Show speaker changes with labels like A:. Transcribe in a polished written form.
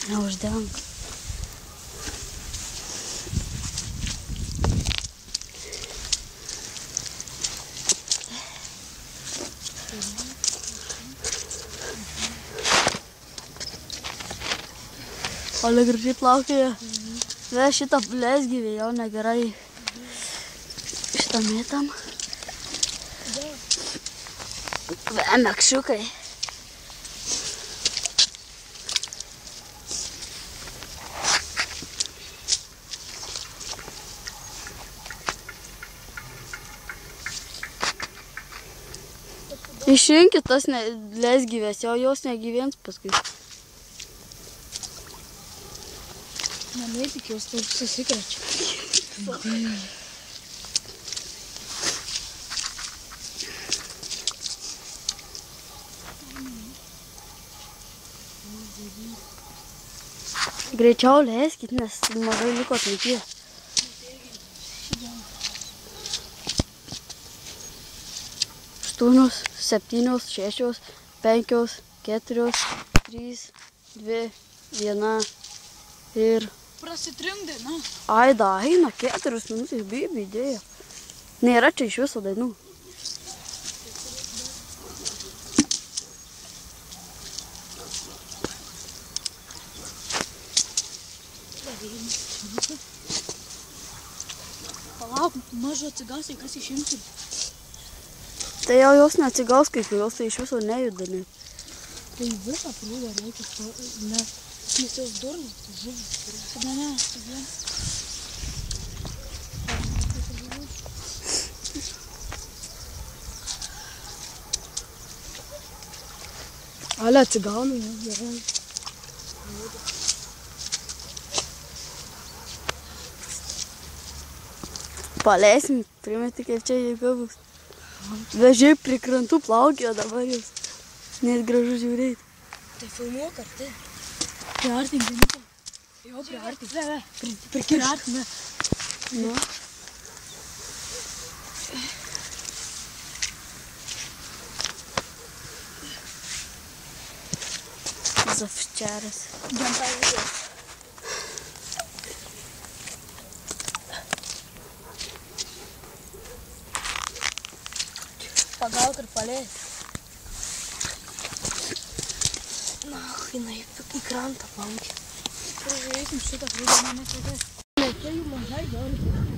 A: Neuždenk. Ale gražiai plaukioja. Šitą lesgyvį jau negerai. Šitą mėtam. Mekšiukai. Išrinkit tas lesgyvės, jau jos negyvens paskui.
B: Manai tik jos taip susikrečia.
A: Greičiau leiskit, nes mažai liko atminties. 8, 7, 6, 5, 4, 3, 2, 1 ir...
B: Prasitrinkdai, na.
A: Aida, eina 4 minutės, bibi idėja. Nėra čia iš viso dainų.
B: Palauk, mažo atsigausiai, kas išimti.
A: Tai jau jos neatsigaus kai kurios, tai iš viso nejuda net.
B: Tai visą prūdą reikia, nes jos durnas, tai žuvis. Ne, tai vien. Ale atsigauna, gerai.
A: Paleisim, primeti kaip čia jėga bus. Vežiai prie krantų plaukėjo dabar jūs. Net gražu žiūrėti.
B: Tai filmuok ar tai? Priartink, Denita. Jo, priartink. Priartink.
A: Nu. Zavčeras.
B: Gampai video. Pagauk ir paleis. Na, jinai į krantą plaukia. Pražiūrėsim šitą prūdą, man nesakės. Čia jų mažai gali.